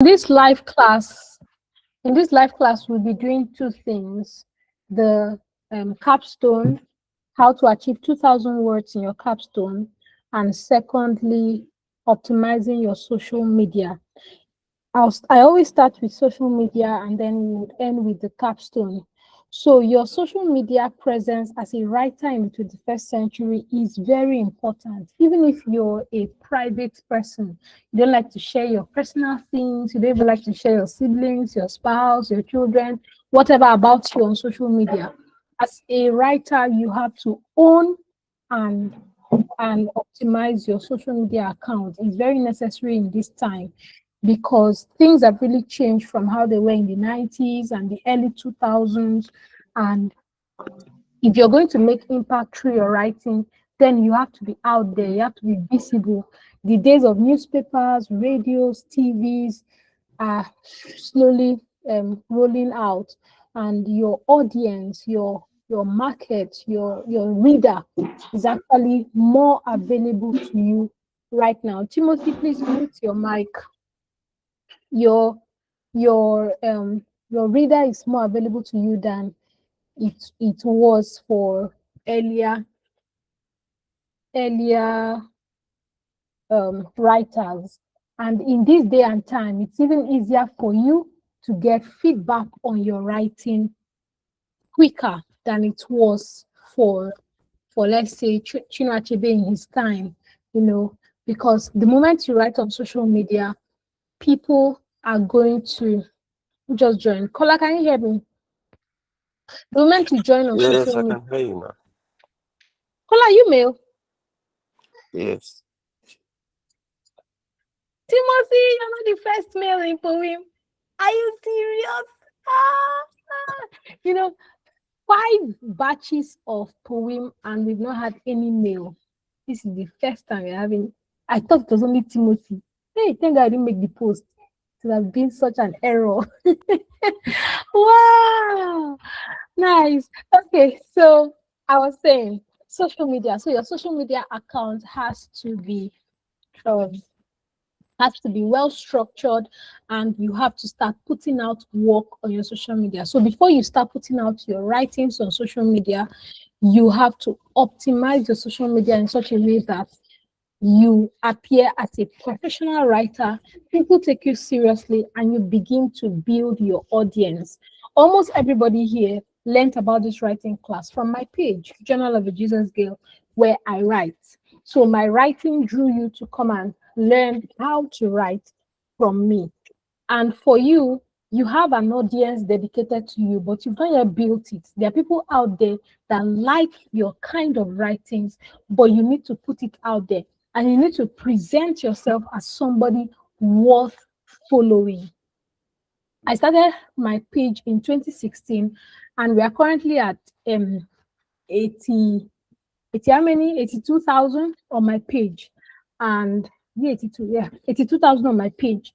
This live class, in this live class, we'll be doing two things. The capstone, how to achieve 2,000 words in your capstone, and secondly, optimizing your social media. I always start with social media and then we would end with the capstone. So your social media presence as a writer in the 21st century is very important. Even if you're a private person, you don't like to share your personal things, you don't even like to share your siblings, your spouse, your children, whatever about you on social media. As a writer, you have to own and optimize your social media account. It's very necessary in this time because things have really changed from how they were in the 90s and the early 2000s. And if you're going to make impact through your writing, then you have to be out there, you have to be visible. The days of newspapers, radios, TVs are slowly rolling out, and your audience, your market, your reader is actually more available to you right now. Timothy, please mute your mic. Your your reader is more available to you than it was for earlier writers. And in this day and time, it's even easier for you to get feedback on your writing quicker than it was for let's say Chinua Achebe in his time, because the moment you write on social media, people are going to just join. Kola, can you hear me? The moment you join on Yes, social I media. can hear you now. Kola, you mail. Yes. Timothy, you're not the first male in Powim. Are you serious? You know, 5 batches of Powim and we've not had any mail. This is the first time we're having. I thought it was only Timothy. Hey, thank God I didn't make the post. It would have been such an error. Wow, nice. Okay, so I was saying social media. So your social media account has to be well structured, and you have to start putting out work on your social media. So before you start putting out your writings on social media, you have to optimize your social media in such a way that you appear as a professional writer, people take you seriously, and you begin to build your audience. Almost everybody here learned about this writing class from my page, Journal of a Jesus Girl, where I write. So my writing drew you to come and learn how to write from me. And for you, you have an audience dedicated to you, but you've not yet built it. There are people out there that like your kind of writings, but you need to put it out there. And you need to present yourself as somebody worth following. I started my page in 2016, and we are currently at 80 how many? 82,000 on my page. And 82,000 on my page.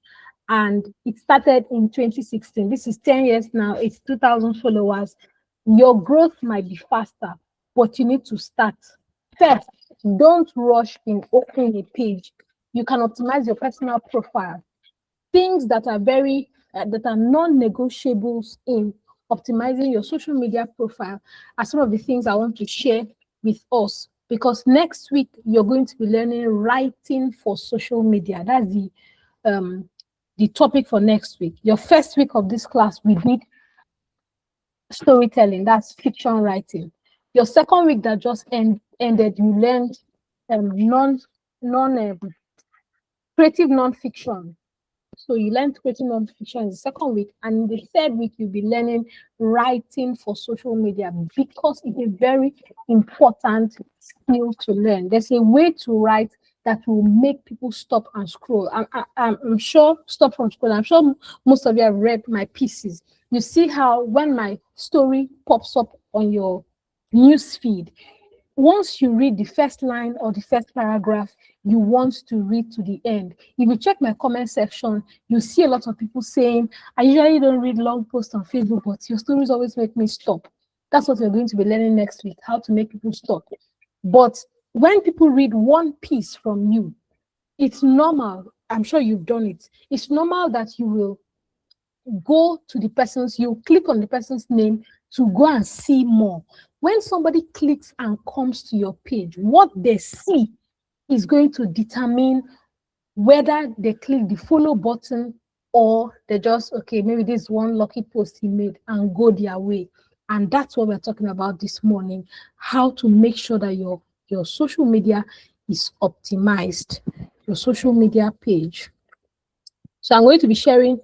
And it started in 2016. This is 10 years now, 82,000 followers. Your growth might be faster, but you need to start. First, don't rush in opening a page. You can optimize your personal profile. Things that are that are non-negotiables in optimizing your social media profile are some of the things I want to share with us, because next week you're going to be learning writing for social media. That's the topic for next week. Your first week of this class, we did storytelling, that's fiction writing. Your second week that just ended, you learned creative non-fiction. So you learned creating non-fiction in the second week, and in the third week you'll be learning writing for social media, because it's a very important skill to learn. There's a way to write that will make people stop and scroll. I'm sure stop from scroll. I'm sure most of you have read my pieces. You see how when my story pops up on your news feed, once you read the first line or the first paragraph, you want to read to the end. If you check my comment section, you see a lot of people saying, I usually don't read long posts on Facebook, but your stories always make me stop. That's what we're going to be learning next week, how to make people stop. But when people read one piece from you, it's normal. I'm sure you've done it. It's normal that you will go to the person's, you click on the person's name to go and see more. When somebody clicks and comes to your page, what they see is going to determine whether they click the follow button or they just, okay, maybe this one lucky post he made and go their way. And that's what we're talking about this morning, how to make sure that your social media is optimized, your social media page. So I'm going to be sharing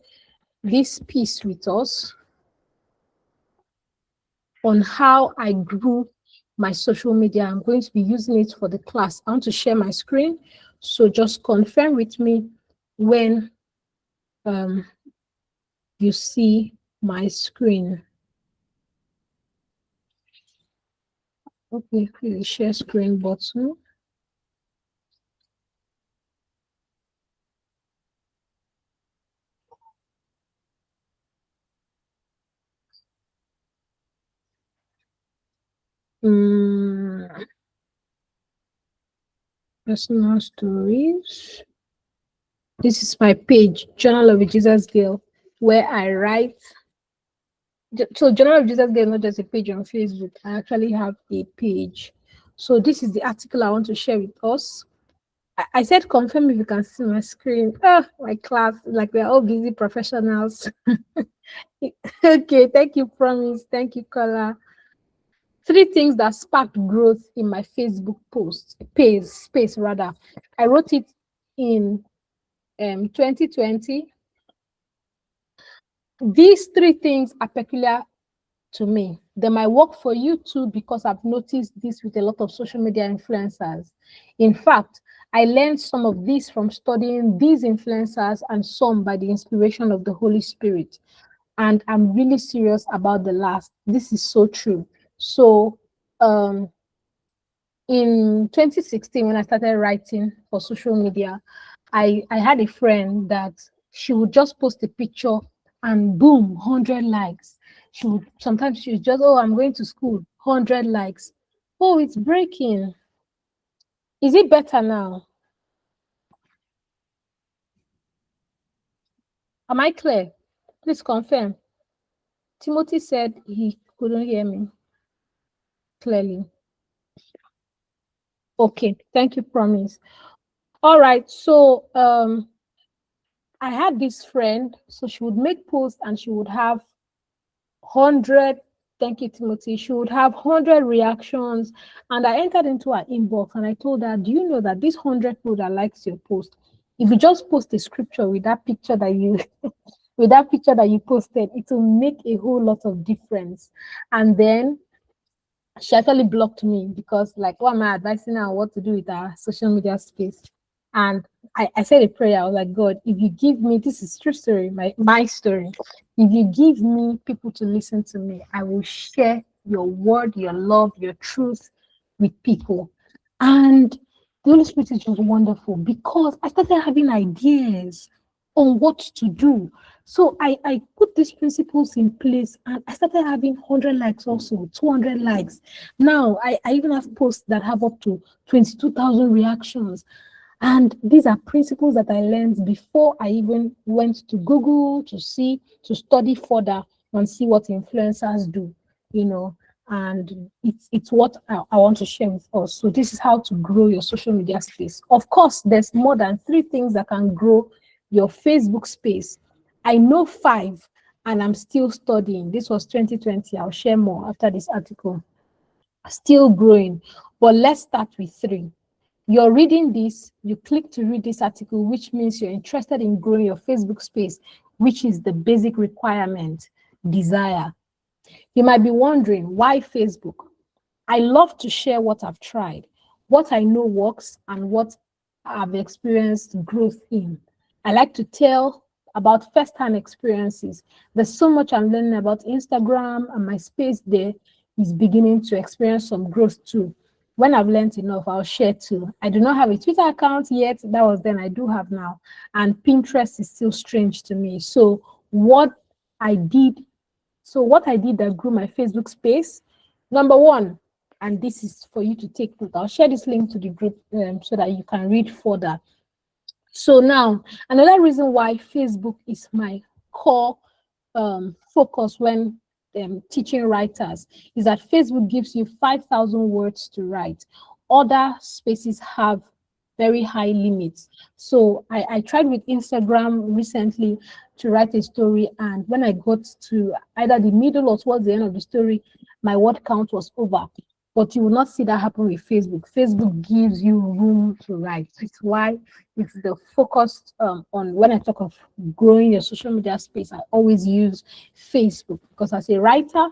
this piece with us on how I grew my social media. I'm going to be using it for the class. I want to share my screen. So just confirm with me when you see my screen. Okay, please share screen button. Personal stories. This is my page, Journal of a Jesus Girl, where I write. So Journal of Jesus Girl, not just a page on Facebook. I actually have a page. So this is the article I want to share with us. I said confirm if you can see my screen. Oh, my class, like we're all busy professionals. Okay, thank you, Promise. Thank you, Kola. 3 things that sparked growth in my Facebook post space rather. I wrote it in 2020. These 3 things are peculiar to me. They might work for you too, because I've noticed this with a lot of social media influencers. In fact, I learned some of this from studying these influencers and some by the inspiration of the Holy Spirit. And I'm really serious about the last. This is so true. So in 2016, when I started writing for social media, I had a friend that she would just post a picture and boom, 100 likes. Sometimes she would just, oh, I'm going to school, 100 likes. Oh, it's breaking. Is it better now? Am I clear? Please confirm. Timothy said he couldn't hear me clearly. Okay, thank you, Promise. All right, so I had this friend, so she would make posts and she would have 100, thank you, Timothy, she would have 100 reactions. And I entered into her inbox and I told her, do you know that this 100 people that likes your post, if you just post a scripture with that picture that you with that picture that you posted, it will make a whole lot of difference. And then she actually blocked me because, like, what am I advising her on what to do with our social media space? And I said a prayer. I was like, God, if you give me, this is true story, my story. If you give me people to listen to me, I will share your word, your love, your truth with people. And the Holy Spirit is just wonderful because I started having ideas on what to do. So I put these principles in place and I started having 100 likes, also 200 likes. Now I even have posts that have up to 22,000 reactions. And these are principles that I learned before I even went to Google to study further and see what influencers do, you know. And it's what I want to share with us. So this is how to grow your social media space. Of course, there's more than 3 things that can grow your Facebook space. I know 5 and I'm still studying. This was 2020. I'll share more after this article. Still growing. But let's start with 3. You're reading this, you click to read this article, which means you're interested in growing your Facebook space, which is the basic requirement, desire. You might be wondering, why Facebook? I love to share what I've tried, what I know works, and what I've experienced growth in. I like to tell about first-hand experiences. There's so much I'm learning about Instagram, and my space there is beginning to experience some growth too. When I've learned enough, I'll share too. I do not have a Twitter account yet. That was then, I do have now. And Pinterest is still strange to me. So what I did that grew my Facebook space, number 1, and this is for you to take note. I'll share this link to the group so that you can read further. So now, another reason why Facebook is my core focus when teaching writers is that Facebook gives you 5,000 words to write. Other spaces have very high limits. So I tried with Instagram recently to write a story, and when I got to either the middle or towards the end of the story, my word count was over. But you will not see that happen with Facebook. Facebook gives you room to write. It's why it's the focus on when I talk of growing your social media space. I always use Facebook because as a writer,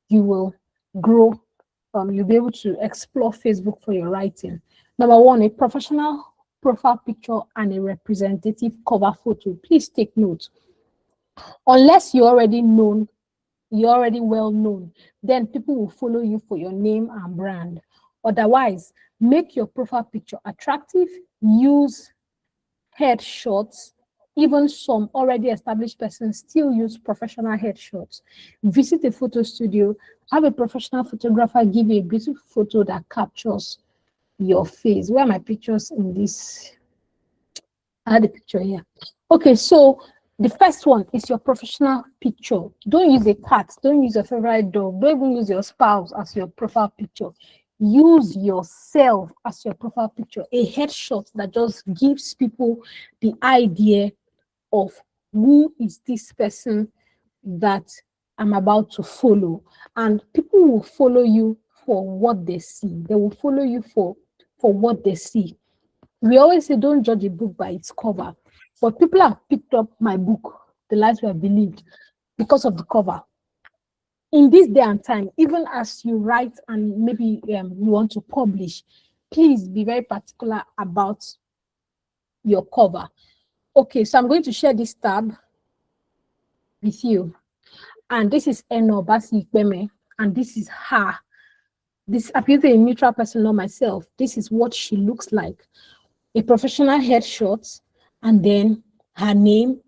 you will grow. You'll be able to explore Facebook for your writing. Number one, a professional profile picture and a representative cover photo. Please take note. Unless you're already well known, then people will follow you for your name and brand. Otherwise, make your profile picture attractive, use headshots. Even some already established persons still use professional headshots. Visit a photo studio, have a professional photographer give you a beautiful photo that captures your face. Where are my pictures in this? I had a picture here. Okay, so the first one is your professional picture. Don't use a cat, don't use your favorite dog, don't even use your spouse as your profile picture. Use yourself as your profile picture, a headshot that just gives people the idea of who is this person that I'm about to follow. And people will follow you for what they see. They will follow you for what they see. We always say don't judge a book by its cover, but people have picked up my book, The Lies We Have Believed, because of the cover. In this day and time, even as you write and maybe you want to publish, please be very particular about your cover. Okay, so I'm going to share this tab with you. And this is Eno Basi Ikpeme, and this is her. This appears a neutral person, not myself. This is what she looks like. A professional headshot, and then her name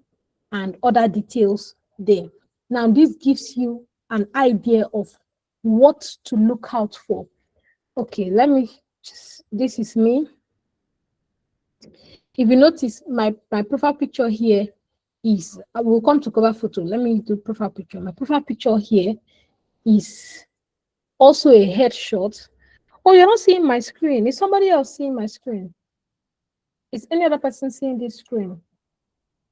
and other details there. Now, this gives you an idea of what to look out for. Okay, this is me. If you notice, my profile picture here is, I will come to cover photo. Let me do profile picture. My profile picture here is also a headshot. Oh, you're not seeing my screen. Is somebody else seeing my screen? Is any other person seeing this screen?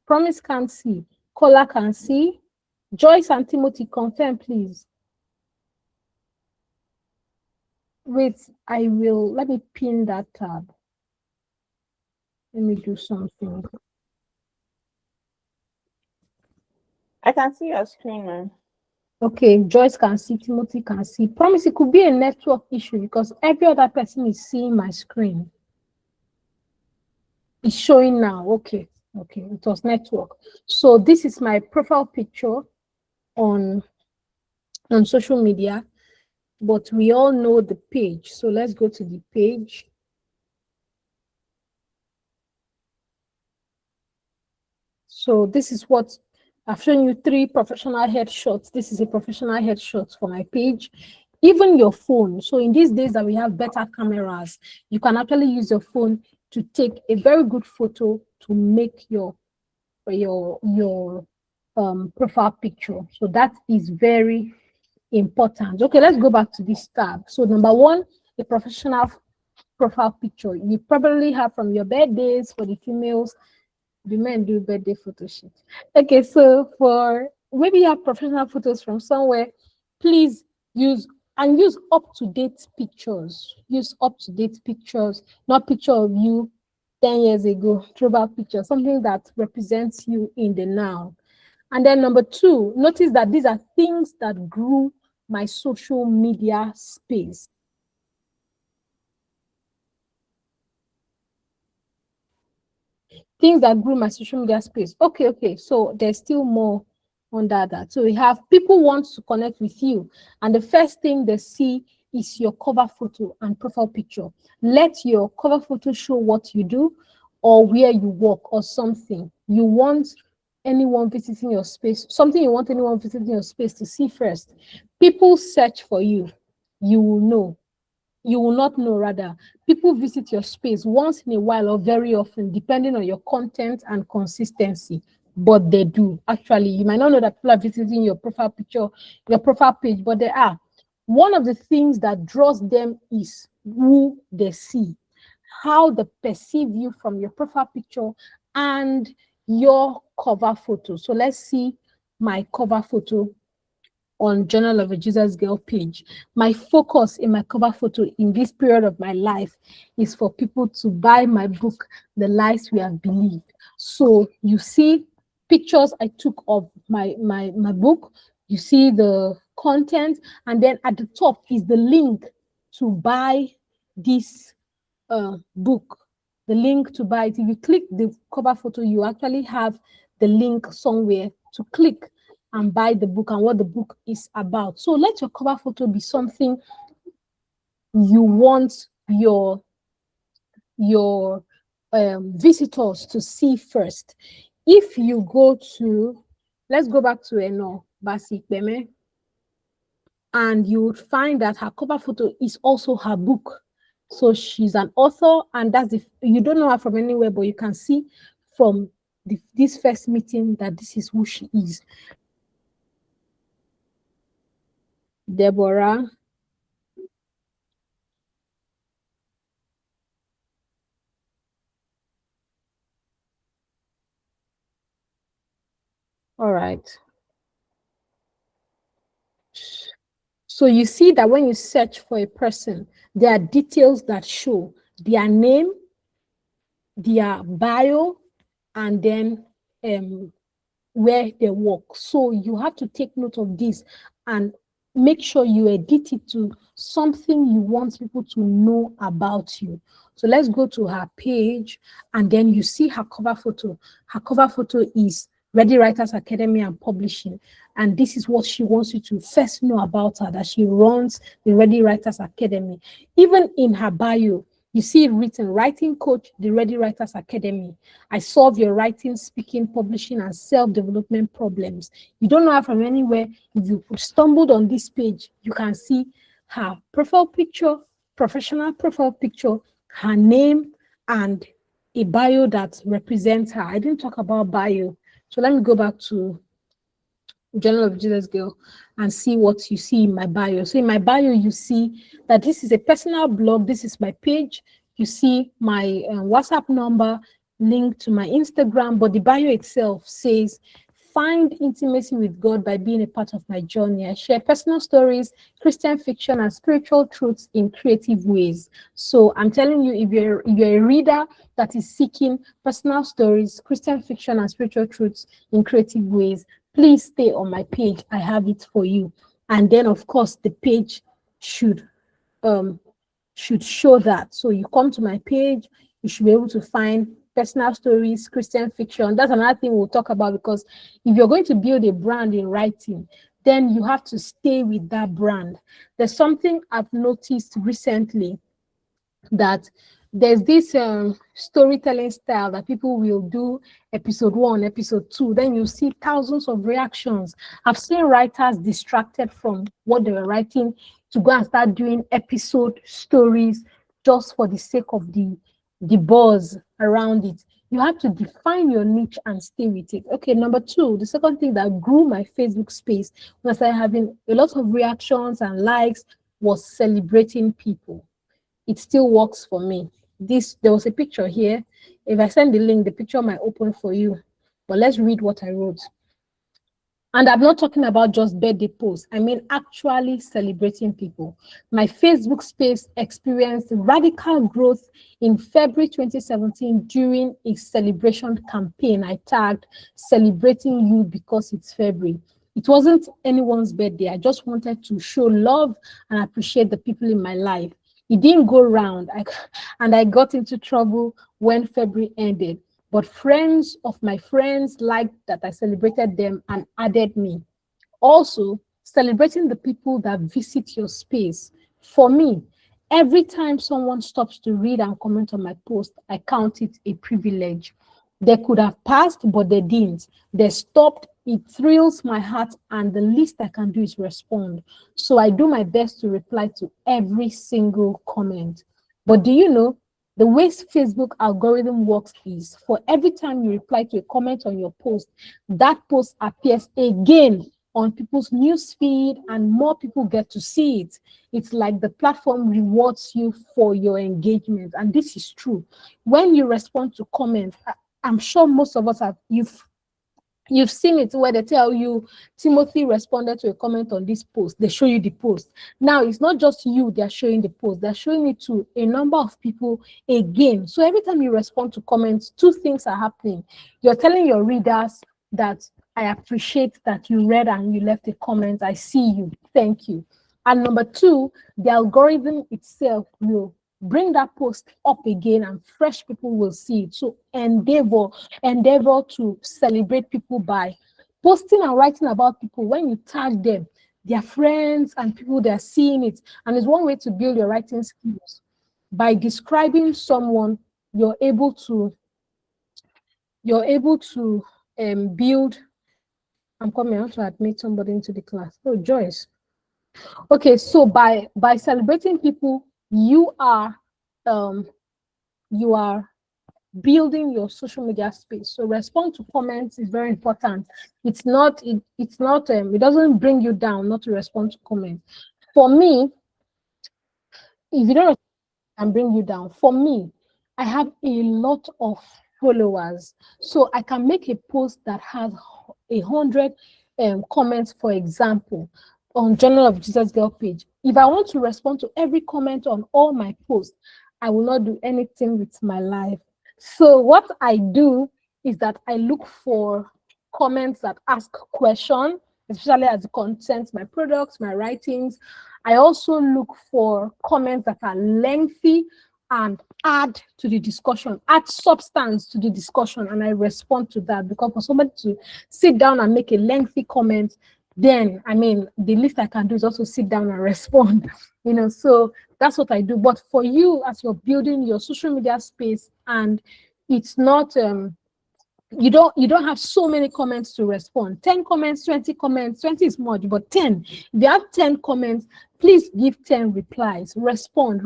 Promise can't see. Kola can see. Joyce and Timothy, confirm, please. Wait, let me pin that tab. Let me do something. I can see your screen, man. Okay, Joyce can see, Timothy can see. Promise, it could be a network issue because every other person is seeing my screen. It's showing now. Okay, it was network. So this is my profile picture on social media, but we all know the page. So let's go to the page. So this is what I've shown you, 3 professional headshots. This is a professional headshot for my page. Even your phone. So in these days that we have better cameras, you can actually use your phone to take a very good photo to make your profile picture. So that is very important. Okay, let's go back to this tab. So number 1, a professional profile picture. You probably have from your birthdays for the females. The men do birthday photo shoot. Okay, so for maybe you have professional photos from somewhere, please use up-to-date pictures. Use up-to-date pictures, not picture of you 10 years ago, throwback picture, something that represents you in the now. And then number 2, notice that these are things that grew my social media space. Things that grew my social media space. Okay. So there's still more under that. So we have people want to connect with you, and the first thing they see is your cover photo and profile picture. Let your cover photo show what you do or where you work or something you want anyone visiting your space, something you want anyone visiting your space to see first. People search for you, you will know. You will not know, rather. People visit your space once in a while or very often, depending on your content and consistency. But they do. Actually, you might not know that people are visiting your profile picture, your profile page, but they are. One of the things that draws them is who they see, how they perceive you from your profile picture and your cover photo. So let's see my cover photo on Journal of a Jesus Girl page. My focus in my cover photo in this period of my life is for people to buy my book, The Lies We Have Believed. So you see pictures I took of my book, you see the content, and then at the top is the link to buy this book. The link to buy it. If you click the cover photo, you actually have the link somewhere to click and buy the book and what the book is about. So let your cover photo be something you want your visitors to see first. If you go to, let's go back to Eno Basi Peme, and you would find that her cover photo is also her book. So she's an author, and that's if you don't know her from anywhere, but you can see from this first meeting that this is who she is. Deborah. All right. So you see that when you search for a person, there are details that show their name, their bio, and then where they work. So you have to take note of this and make sure you edit it to something you want people to know about you. So let's go to her page, and then you see her cover photo. Her cover photo is Ready Writers Academy and Publishing. And this is what she wants you to first know about her, that she runs the Ready Writers Academy. Even in her bio, you see it written, writing coach, the Ready Writers Academy. I solve your writing, speaking, publishing, and self-development problems. You don't know her from anywhere. If you stumbled on this page, you can see her profile picture, professional profile picture, her name, and a bio that represents her. I didn't talk about bio. So let me go back to Journal of Jesus Girl and see what you see in my bio. So in my bio, you see that this is a personal blog. This is my page. You see my WhatsApp number, link to my Instagram, but the bio itself says, find intimacy with God by being a part of my journey. I share personal stories, Christian fiction, and spiritual truths in creative ways. So I'm telling you, if you're a reader that is seeking personal stories, Christian fiction, and spiritual truths in creative ways, please stay on my page. I have it for you. And then, of course, the page should show that. So you come to my page, you should be able to find personal stories, Christian fiction. That's another thing we'll talk about, because if you're going to build a brand in writing, then you have to stay with that brand. There's something I've noticed recently, that there's this storytelling style that people will do episode 1, episode 2, then you see thousands of reactions. I've seen writers distracted from what they were writing to go and start doing episode stories just for the sake of the buzz around it. You have to define your niche and stay with it. Okay, number 2, the second thing that grew my Facebook space when I started having a lot of reactions and likes was celebrating people. It still works for me. There was a picture here. If I send the link, the picture might open for you. But let's read what I wrote. And I'm not talking about just birthday posts. I mean actually celebrating people. My Facebook space experienced radical growth in February 2017 during a celebration campaign. I tagged "Celebrating You Because It's February." It wasn't anyone's birthday. I just wanted to show love and appreciate the people in my life. It didn't go round, and I got into trouble when February ended. But friends of my friends liked that I celebrated them and added me. Also, celebrating the people that visit your space. For me, every time someone stops to read and comment on my post, I count it a privilege. They could have passed, but they didn't. They stopped It thrills my heart, and the least I can do is respond. So I do my best to reply to every single comment. But do you know, the way Facebook algorithm works is for every time you reply to a comment on your post, that post appears again on people's news feed and more people get to see it. It's like the platform rewards you for your engagement. And this is true. When you respond to comments, I'm sure most of us have, you've seen it where they tell you Timothy responded to a comment on this post. They show you the post. Now it's not just you they're showing the post, they're showing it to a number of people again. So every time you respond to comments, two things are happening. You're telling your readers that I appreciate that you read and you left a comment. I see you. Thank you. And number two, the algorithm itself will bring that post up again and fresh people will see it. So endeavor to celebrate people by posting and writing about people. When you tag them, their friends and people, they're seeing it. And it's one way to build your writing skills. By describing someone, you're able to build. I'm coming out to admit somebody into the class. Oh, Joyce. Okay, so by celebrating people, you are building your social media space. So respond to comments is very important. It doesn't bring you down not to respond to comments. For me, if you don't and bring you down, for me, I have a lot of followers, so I can make a post that has 100 comments, for example, on Journal of Jesus Girl page. If I want to respond to every comment on all my posts, I will not do anything with my life. So what I do is that I look for comments that ask questions, especially as it concerns my products, my writings. I also look for comments that are lengthy and add to the discussion, add substance to the discussion, and I respond to that. Because for somebody to sit down and make a lengthy comment, then the least I can do is also sit down and respond. So that's what I do. But for you, as you're building your social media space, and it's not you don't have so many comments to respond. 10 comments, 20 comments, 20 is much, but 10. If you have 10 comments, please give 10 replies. Respond,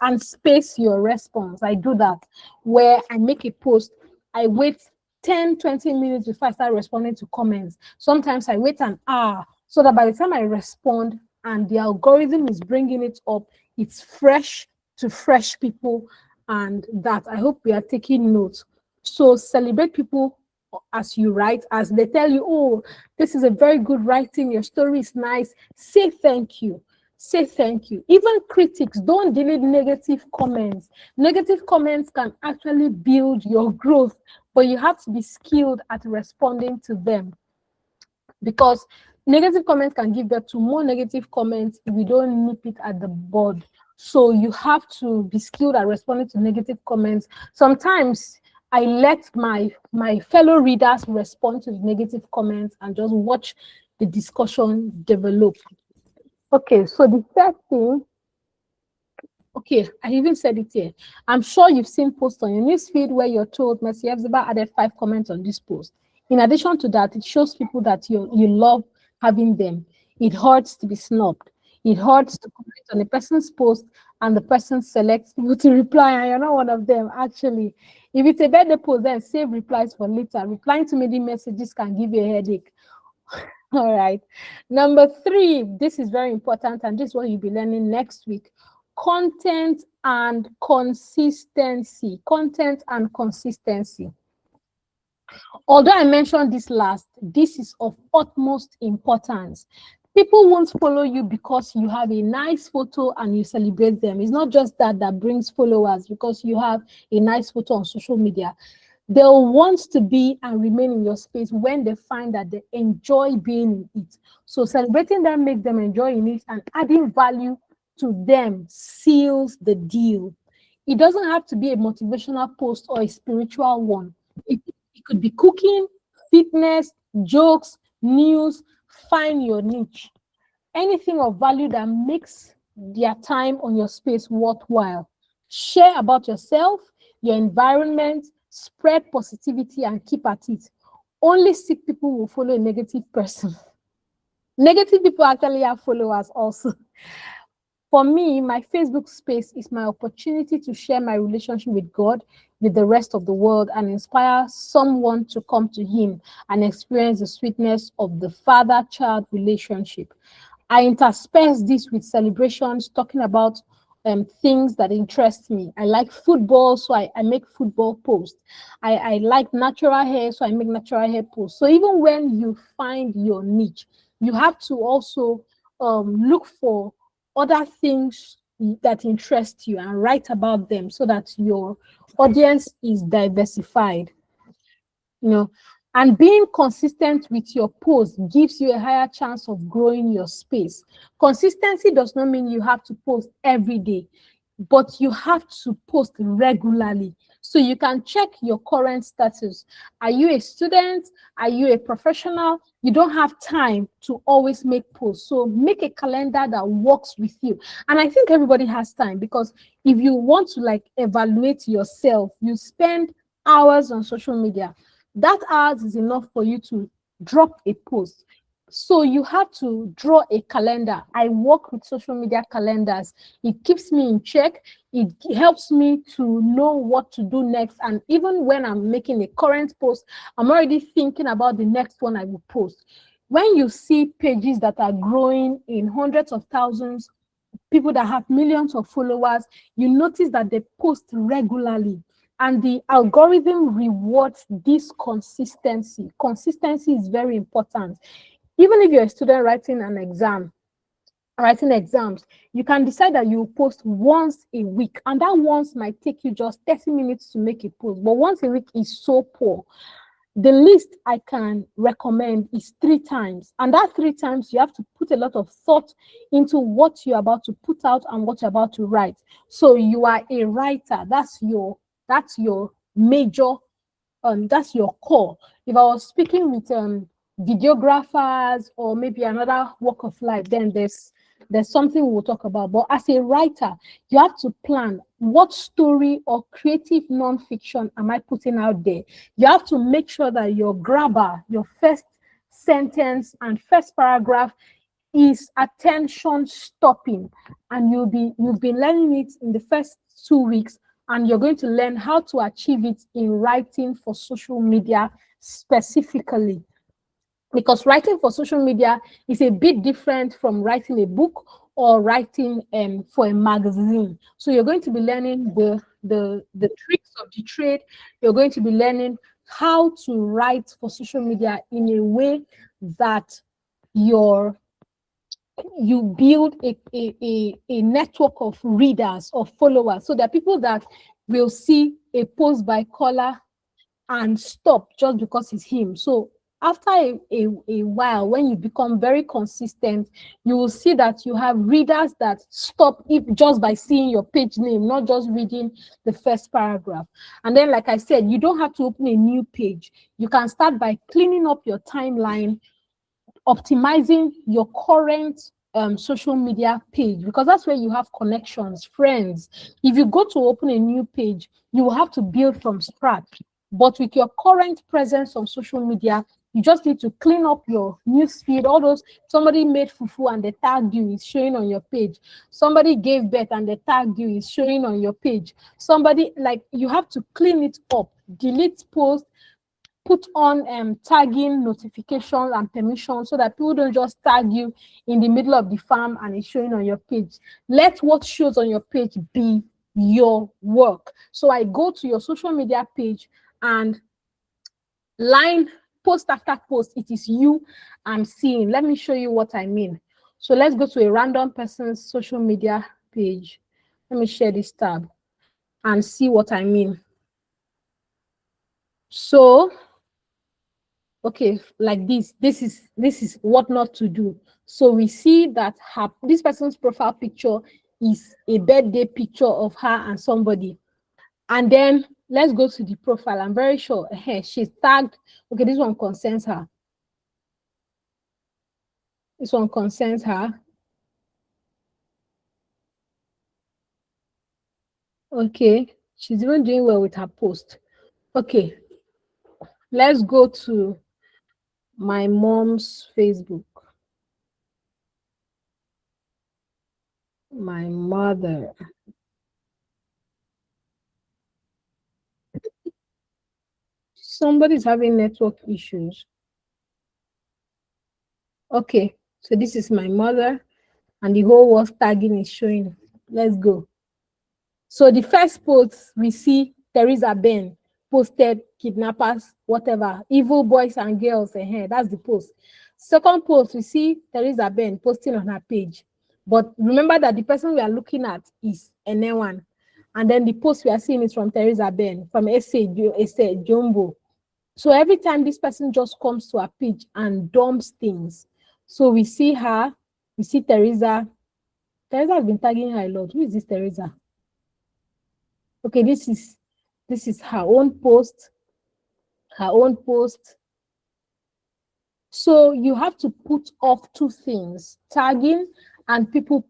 and space your response. I do that where I make a post, I wait 10, 20 minutes before I start responding to comments. Sometimes I wait an hour so that by the time I respond and the algorithm is bringing it up, it's fresh to fresh people. And that, I hope we are taking notes. So celebrate people as you write, as they tell you, oh, this is a very good writing, your story is nice. Say thank you. Say thank you. Even critics, don't delete negative comments. Negative comments can actually build your growth, but you have to be skilled at responding to them, because negative comments can give birth to more negative comments if you don't nip it at the bud. So you have to be skilled at responding to negative comments. Sometimes I let my fellow readers respond to the negative comments and just watch the discussion develop. Okay, so the third thing, okay, I even said it here. I'm sure you've seen posts on your newsfeed where you're told Mercy-Hephzibah added 5 comments on this post. In addition to that, it shows people that you love having them. It hurts to be snubbed. It hurts to comment on a person's post and the person selects people to reply, and you're not one of them. Actually, if it's a birthday post, then save replies for later. Replying to many messages can give you a headache. All right. Number 3, this is very important, and this is what you'll be learning next week. Content and consistency. Content and consistency. Although I mentioned this last, this is of utmost importance. People won't follow you because you have a nice photo and you celebrate them. It's not just that brings followers because you have a nice photo on social media. They'll want to be and remain in your space when they find that they enjoy being in it. So celebrating them makes them enjoy in it, and adding value to them seals the deal. It doesn't have to be a motivational post or a spiritual one. It could be cooking, fitness, jokes, news. Find your niche. Anything of value that makes their time on your space worthwhile. Share about yourself, your environment, spread positivity, and keep at it. only sick people will follow a negative person. Negative people actually have followers also. For me, my Facebook space is my opportunity to share my relationship with God, with the rest of the world, and inspire someone to come to Him and experience the sweetness of the father-child relationship. I intersperse this with celebrations, talking about things that interest me. I like football, so I make football posts. I like natural hair, so I make natural hair posts. So even when you find your niche, you have to also look for other things that interest you and write about them so that your audience is diversified. You know, and being consistent with your post gives you a higher chance of growing your space. Consistency does not mean you have to post every day, but you have to post regularly so you can check your current status. Are you a student? Are you a professional? You don't have time to always make posts, so make a calendar that works with you. And I think everybody has time, because if you want to like evaluate yourself, you spend hours on social media. That hours is enough for you to drop a post. So you have to draw a calendar. I work with social media calendars. It keeps me in check. It helps me to know what to do next. And even when I'm making a current post, I'm already thinking about the next one I will post. When you see pages that are growing in hundreds of thousands, people that have millions of followers, you notice that they post regularly. And the algorithm rewards this consistency. Consistency is very important. Even if you're a student writing exams, you can decide that you post once a week, and that once might take you just 30 minutes to make a post. But once a week is so poor. The least I can recommend is 3 times. And that 3 times, you have to put a lot of thought into what you're about to put out and what you're about to write. So you are a writer. That's your major, that's your core. If I was speaking with videographers or maybe another walk of life, then there's something we'll talk about. But as a writer, you have to plan what story or creative non-fiction am I putting out there. You have to make sure that your grabber, your first sentence and first paragraph is attention stopping, and you've been learning it in the first 2 weeks, and you're going to learn how to achieve it in writing for social media specifically. Because writing for social media is a bit different from writing a book or writing for a magazine. So you're going to be learning the tricks of the trade. You're going to be learning how to write for social media in a way that you build a network of readers or followers. So there are people that will see a post by Collar and stop just because it's him. So after a while, when you become very consistent, you will see that you have readers that stop it just by seeing your page name, not just reading the first paragraph. And then, like I said, you don't have to open a new page. You can start by cleaning up your timeline, optimizing your current social media page, because that's where you have connections, friends. If you go to open a new page, you will have to build from scratch. But with your current presence on social media, you just need to clean up your news feed. All those, somebody made fufu and they tagged you, is showing on your page. Somebody gave birth and they tagged you, is showing on your page. Somebody, like, you have to clean it up, delete posts, put on tagging notifications and permissions so that people don't just tag you in the middle of the farm and it's showing on your page. Let what shows on your page be your work. So I go to your social media page and line post after post, it is you I'm seeing. Let me show you what I mean. So let's go to a random person's social media page. Let me share this tab and see what I mean. So okay, like this is what not to do. So we see that this person's profile picture is a birthday picture of her and somebody. And then let's go to the profile. I'm very sure she's tagged. Okay, this one concerns her. This one concerns her. Okay, she's even doing well with her post. Okay, let's go to My mom's Facebook. My mother. Somebody's having network issues. Okay, so this is my mother, and the whole world tagging is showing. Let's go. So the first post we see Teresa Ben posted kidnappers, whatever, evil boys and girls ahead. That's the post. Second post, we see Teresa Ben posting on her page. But remember that the person we are looking at is Enewan. And then the post we are seeing is from Teresa Ben, from Essay Jumbo. So every time this person just comes to our page and dumps things. So we see her, we see Teresa. Teresa has been tagging her a lot. Who is this Teresa? Okay, this is her own post. Her own post. So you have to put off two things: tagging and people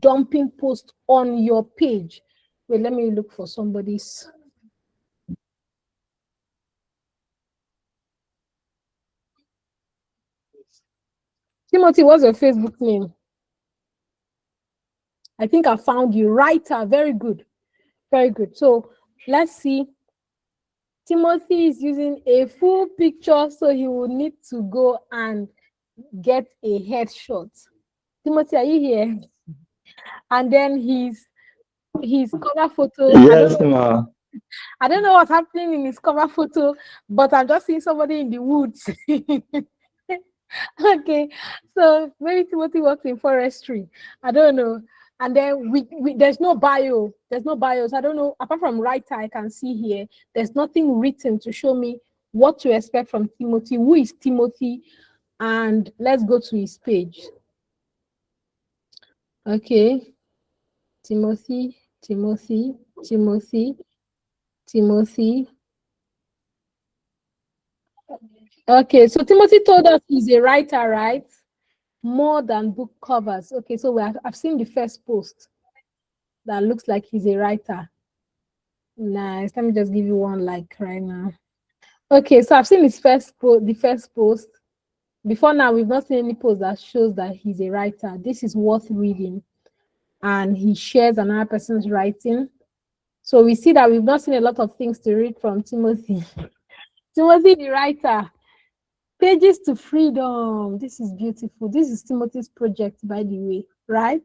dumping posts on your page. Wait, let me look for somebody's. Timothy, what's your Facebook name? I think I found you. Writer, very good. Very good. So let's see. Timothy is using a full picture, so he will need to go and get a headshot. Timothy, are you here? And then his cover photo. Yes, ma. I don't know what's happening in his cover photo, but I'm just seeing somebody in the woods. Okay, so maybe Timothy works in forestry. I don't know. And then there's no bio. There's no bios. I don't know. Apart from writer, I can see here. There's nothing written to show me what to expect from Timothy. Who is Timothy? And let's go to his page. Okay. Timothy. Okay, so Timothy told us he's a writer, right? More than book covers. Okay, so I've seen the first post that looks like he's a writer. Nice. Let me just give you one like right now. Okay, so I've seen his the first post. Before now, we've not seen any post that shows that he's a writer. This is worth reading. And he shares another person's writing. So we see that we've not seen a lot of things to read from Timothy. Timothy, the writer. Pages to Freedom. This is beautiful. This is Timothy's project, by the way, right?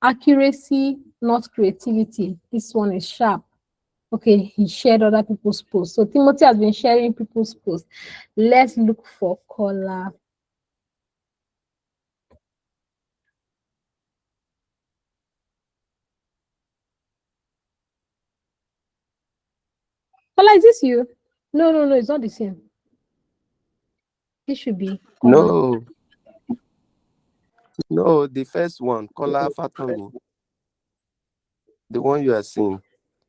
Accuracy, not creativity. This one is sharp. Okay, he shared other people's posts. So Timothy has been sharing people's posts. Let's look for color. Color, is this you? No, it's not the same. This should be color. No, the first one, Kola Fatango. The one you are seeing.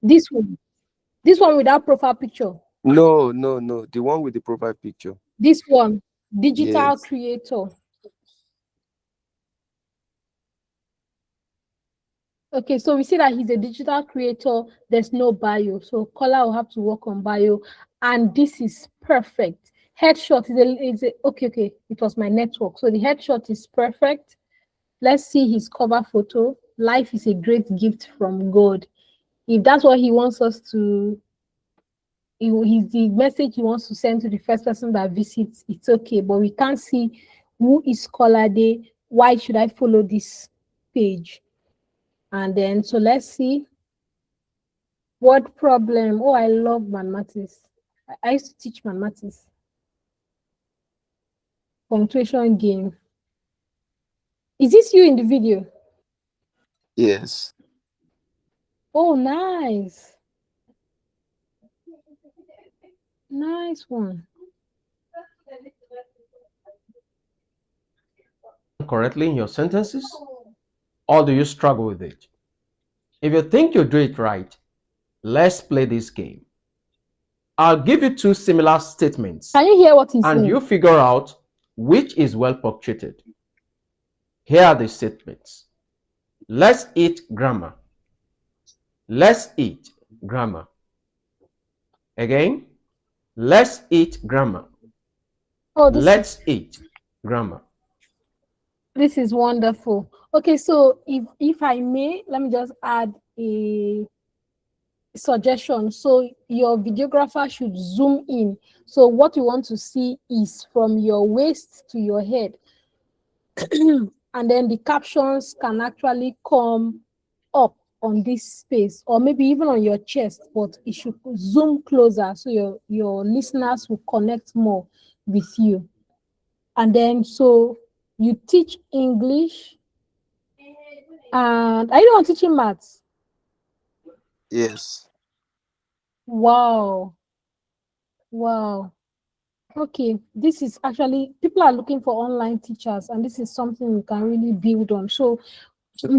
This one without profile picture. No, the one with the profile picture. This one, digital Yes. creator. Okay, so we see that he's a digital creator. There's no bio, so Kola will have to work on bio, and this is perfect. Headshot is a okay. It was my network, so the headshot is perfect. Let's see his cover photo. Life is a great gift from God. If that's what he wants us to, he's the message he wants to send to the first person that visits, it's okay. But we can't see who is Kola Day. Why should I follow this page? And then, so let's see. Word problem. Oh, I love mathematics. I used to teach mathematics. Punctuation game. Is this you in the video? Yes. Oh, nice. Nice one. Correctly in your sentences, or do you struggle with it? If you think you do it right, let's play this game. I'll give you two similar statements. Can you hear what he's and saying? you figure out which is well punctuated. Here are the statements. Let's eat grammar. Let's eat grammar. Again, let's eat grammar. Oh, Let's eat. Grammar. this is wonderful. Okay, so if I may, let me just add a suggestion. So your videographer should zoom in. So what you want to see is from your waist to your head. And then the captions can actually come up on this space, or maybe even on your chest, but it should zoom closer so your listeners will connect more with you. And then so you teach English, and are you the one teaching maths? Yes. Wow. Wow. Okay, this is actually, people are looking for online teachers, and this is something you can really build on. So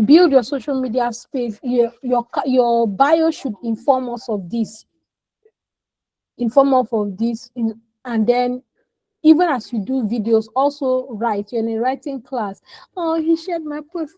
build your social media space. Your bio should inform us of this, and then even as you do videos, also write. You're in a writing class. Oh, he shared my post.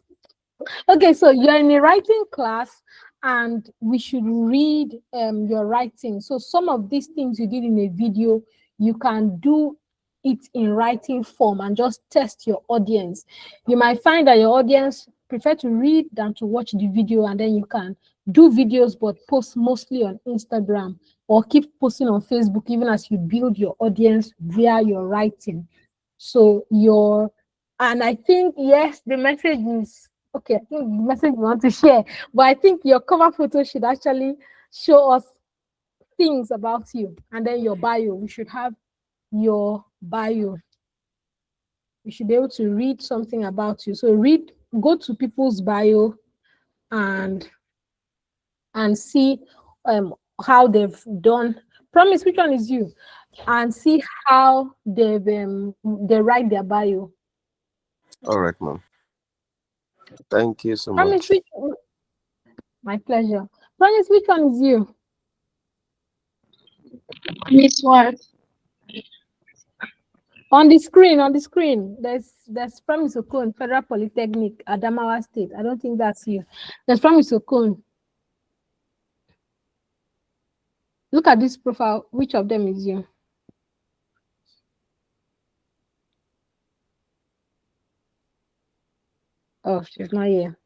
Okay, so you're in a writing class, and we should read your writing. So some of these things you did in a video, you can do it in writing form and just test your audience. You might find that your audience prefer to read than to watch the video, and then you can do videos but post mostly on Instagram, or keep posting on Facebook, even as you build your audience via your writing. So and I think, yes, the message is okay. I think the message you want to share, but I think your cover photo should actually show us things about you, and then your bio. We should have your bio. We should be able to read something about you. So go to people's bio and see how they've done. Promise, which one is you? And see how they write their bio. All right, ma'am. Thank you so Promise, much. my pleasure. Promise, which one is you? Miss what? On the screen, there's Promise Okon, Federal Polytechnic, Adamawa State. I don't think that's you. There's Promise Okon. Look at this profile. Which of them is you? Oh, she's not here.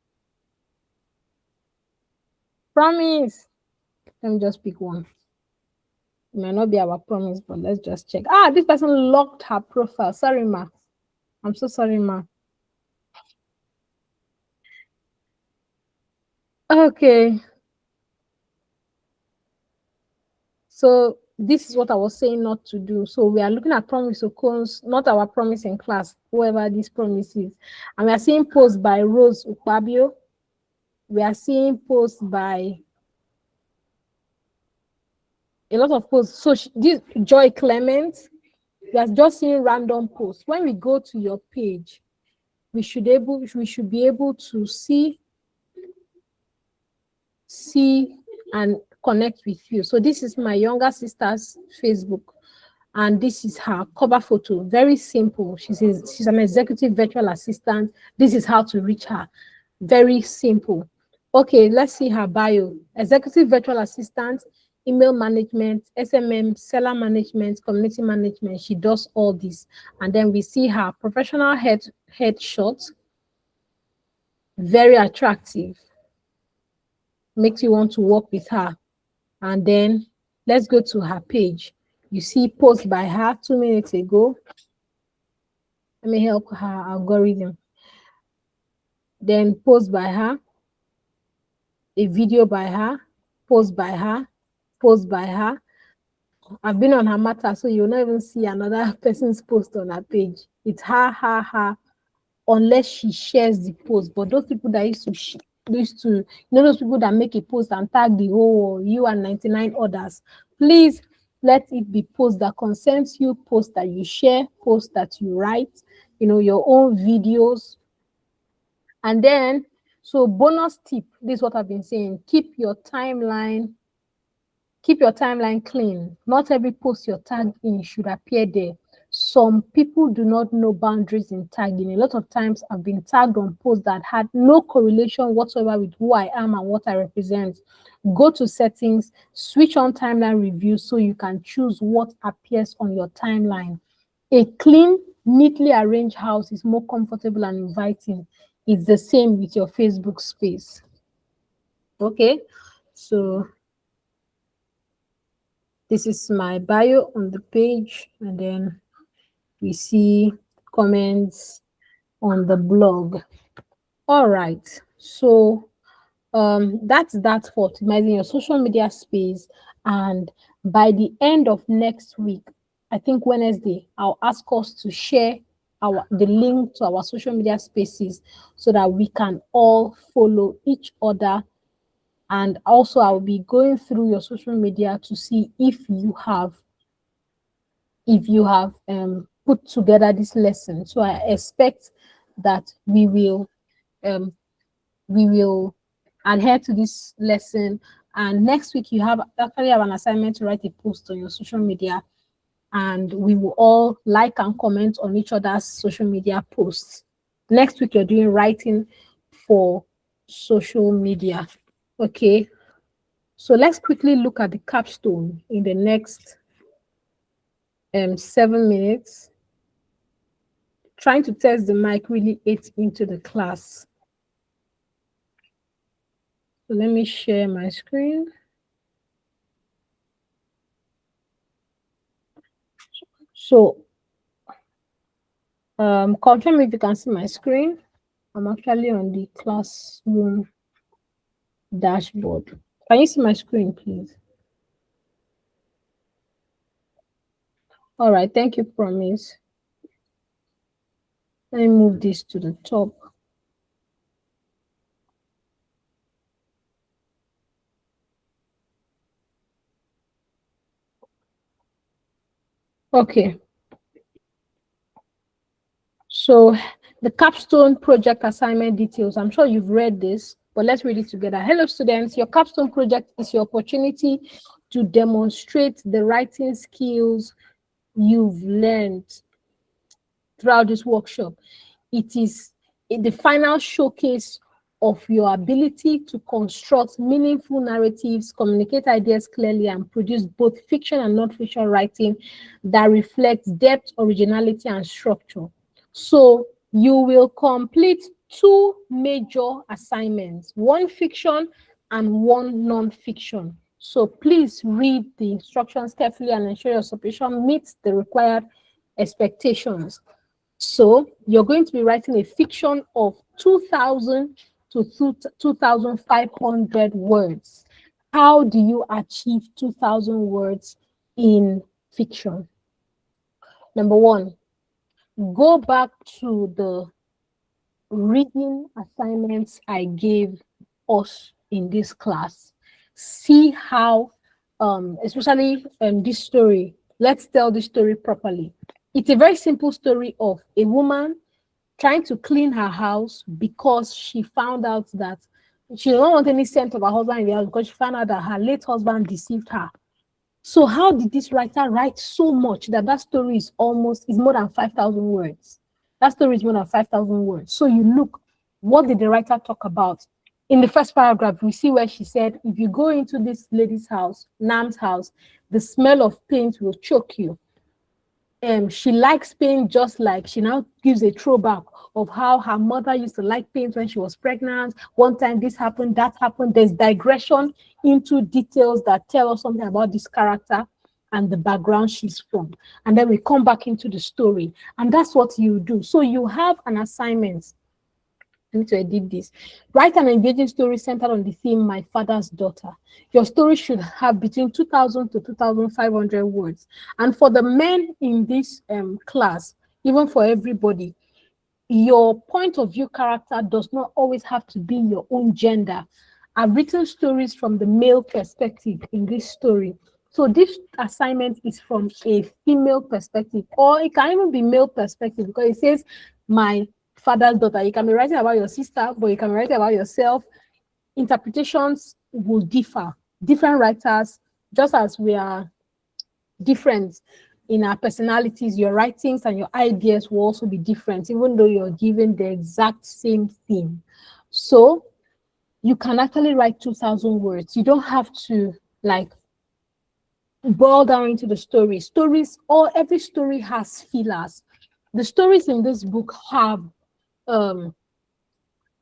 Promise. Let me just pick one. It might not be our Promise, but let's just check. Ah, this person locked her profile. Sorry, ma. I'm so sorry, ma. Okay. So this is what I was saying not to do. So we are looking at Promise Okon's, not our Promise in class, whoever this Promise is. And we are seeing posts by Rose Ukpabio. We are seeing posts by a lot of posts. So this Joy Clement, we are just seeing random posts. When we go to your page, we should be able to see and connect with you. So this is my younger sister's Facebook, and this is her cover photo. Very simple. She's an executive virtual assistant. This is how to reach her. Very simple. Okay, let's see her bio. Executive virtual assistant, email management, SMM, seller management, community management. She does all this. And then we see her professional headshot. Very attractive. Makes you want to work with her. And then let's go to her page. You see post by her 2 minutes ago. Let me help her algorithm. Then post by her, a video by her, post by her, post by her. I've been on her matter, so you'll not even see another person's post on her page. It's her, unless she shares the post. But those people that used to, those people that make a post and tag the whole world, you and 99 others, please let it be post that concerns you, post that you share, post that you write, your own videos. And then, so bonus tip, this is what I've been saying, keep your timeline clean. Not every post you're tagged in should appear there. Some people do not know boundaries in tagging. A lot of times I've been tagged on posts that had no correlation whatsoever with who I am and what I represent. Go to settings, switch on timeline review so you can choose what appears on your timeline. A clean, neatly arranged house is more comfortable and inviting. It's the same with your Facebook space. Okay, so this is my bio on the page, and then we see comments on the blog. All right, so that's that for optimizing your social media space. And by the end of next week, I think Wednesday, I'll ask us to share the link to our social media spaces so that we can all follow each other. And also I'll be going through your social media to see if you have put together this lesson. So I expect that um, we will adhere to this lesson. And next week you actually have an assignment to write a post on your social media, and we will all like and comment on each other's social media posts. Next week you're doing writing for social media. Okay, so let's quickly look at the capstone in the next 7 minutes. Trying to test the mic really ate into the class. So let me share my screen. So confirm if you can see my screen. I'm actually on the classroom dashboard. Can you see my screen, please? All right, thank you, Promise. Let me move this to the top. Okay. So the capstone project assignment details. I'm sure you've read this, but let's read it together. Hello, students. Your capstone project is your opportunity to demonstrate the writing skills you've learned throughout this workshop. It is the final showcase of your ability to construct meaningful narratives, communicate ideas clearly, and produce both fiction and non-fiction writing that reflects depth, originality, and structure. So you will complete 2 major assignments, one fiction and one non-fiction. So please read the instructions carefully and ensure your submission meets the required expectations. So you're going to be writing a fiction of 2,000 to 2,500 words. How do you achieve 2,000 words in fiction? Number one, go back to the reading assignments I gave us in this class. See how, especially this story, let's tell this story properly. It's a very simple story of a woman trying to clean her house because she found out that she didn't want any scent of her husband in the house because she found out that her late husband deceived her. So how did this writer write so much that story is more than 5,000 words? That story is more than 5,000 words. So you look, what did the writer talk about? In the first paragraph, we see where she said, if you go into this lady's house, Nam's house, the smell of paint will choke you. She likes paint, just like she now gives a throwback of how her mother used to like paint when she was pregnant. One time this happened, that happened. There's digression into details that tell us something about this character and the background she's from. And then we come back into the story. And that's what you do. So you have an assignment. I need to edit this. Write an engaging story centered on the theme, My Father's Daughter. Your story should have between 2,000 to 2,500 words. And for the men in this class, even for everybody, your point of view character does not always have to be your own gender. I've written stories from the male perspective in this story. So this assignment is from a female perspective, or it can even be male perspective, because it says, my father's daughter. You can be writing about your sister, but you can be writing about yourself. Interpretations will differ. Different writers, just as we are different in our personalities, your writings and your ideas will also be different, even though you're given the exact same theme. So you can actually write 2,000 words. You don't have to boil down into the story. Every story has fillers. The stories in this book um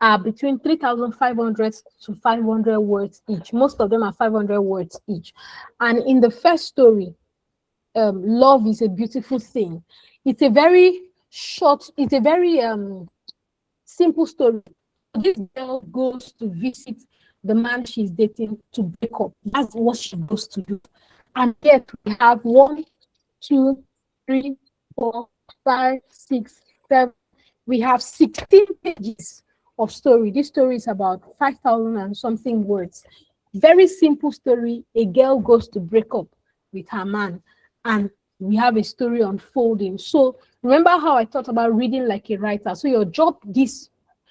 are between 3,500 to 500 words each. Most of them are 500 words each. And in the first story, love is a beautiful thing. It's a very short, it's a very simple story. This girl goes to visit the man she's dating to break up. That's what she goes to do. And yet we have 1, 2, 3, 4, 5, 6, 7. We have 16 pages of story. This story is about 5,000 and something words. Very simple story. A girl goes to break up with her man, and we have a story unfolding. So remember how I thought about reading like a writer. So your job this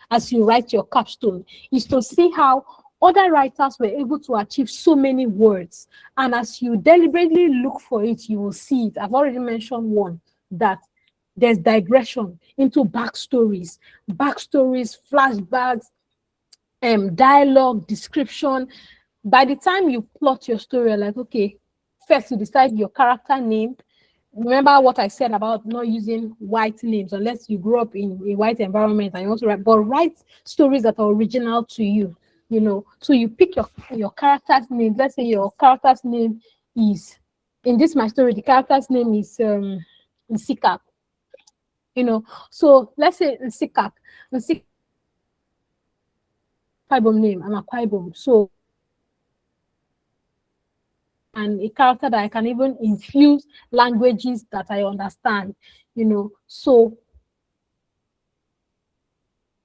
as you write your capstone is to see how other writers were able to achieve so many words. And as you deliberately look for it, you will see it. I've already mentioned one, that there's digression into backstories, flashbacks, dialogue, description. By the time you plot your story, you're like, okay, first you decide your character name. Remember what I said about not using white names unless you grew up in a white environment and you want to write, but write stories that are original to you, you know. So you pick your character's name. Let's say your character's name is, in this my story, the character's name is Nsika, you know. So let's say Nsika Akwaibom name, I'm Akwaibom. So, and a character that I can even infuse languages that I understand, you know. So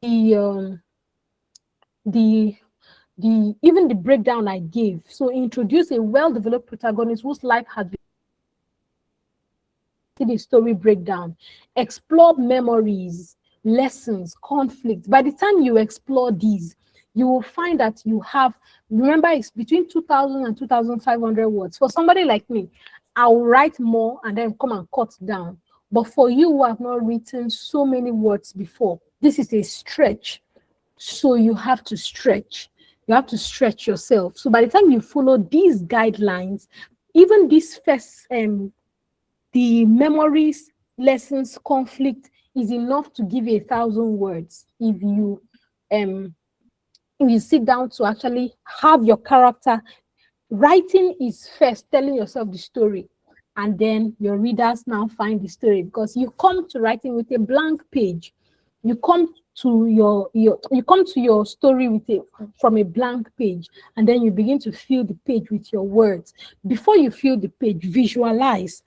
the even the breakdown I gave. So introduce a well-developed protagonist whose life has been the story breakdown. Explore memories, lessons, conflicts. By the time you explore these, you will find that you have, remember, it's between 2,000 and 2,500 words. For somebody like me, I will write more and then come and cut down. But for you who have not written so many words before, this is a stretch. So you have to stretch. You have to stretch yourself. So by the time you follow these guidelines, even this first, the memories, lessons, conflict is enough to give you 1,000 words if you sit down to actually have your character. Writing is first telling yourself the story, and then your readers now find the story, because you come to writing with a blank page. You come to your story from a blank page, and then you begin to fill the page with your words. Before you fill the page, visualize.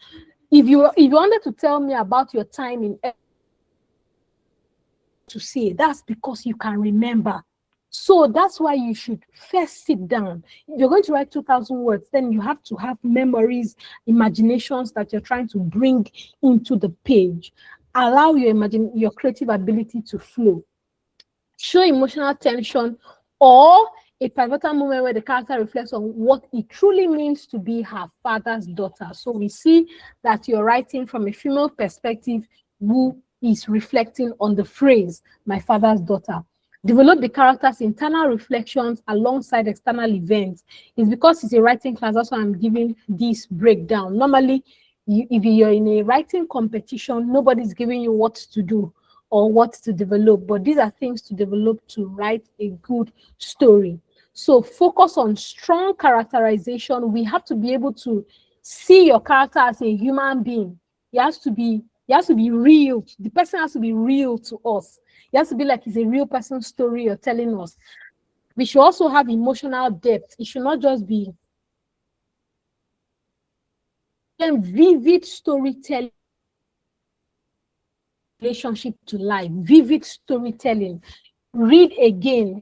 If you wanted to tell me about your time in to say, that's because you can remember. So that's why you should first sit down. You're going to write 2,000 words, then you have to have memories, imaginations that you're trying to bring into the page. Allow your creative ability to flow. Show emotional tension or a pivotal moment where the character reflects on what it truly means to be her father's daughter. So we see that you're writing from a female perspective who is reflecting on the phrase, my father's daughter. Develop the character's internal reflections alongside external events. It's because it's a writing class, that's why I'm giving this breakdown. Normally, if you're in a writing competition, nobody's giving you what to do or what to develop, but these are things to develop to write a good story. So focus on strong characterization. We have to be able to see your character as a human being. He has to be real. The person has to be real to us. It has to be like it's a real person's story you're telling us. We should also have emotional depth. It should not just be vivid storytelling, relationship to life, vivid storytelling. Read again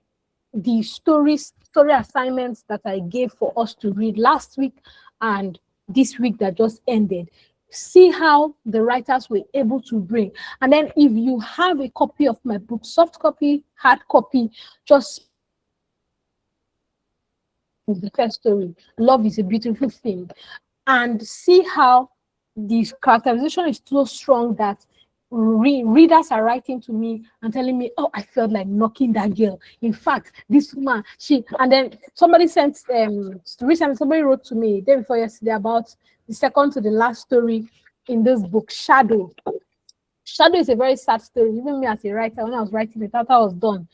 the story assignments that I gave for us to read last week and this week that just ended. See how the writers were able to bring. And then if you have a copy of my book, soft copy, hard copy, just the first story, love is a beautiful thing, and see how this characterization is so strong that readers are writing to me and telling me, oh, I felt like knocking that girl. In fact, this woman, and then somebody sent, recently somebody wrote to me day before yesterday about the second to the last story in this book, Shadow. Shadow is a very sad story. Even me as a writer, when I was writing it, after I was done,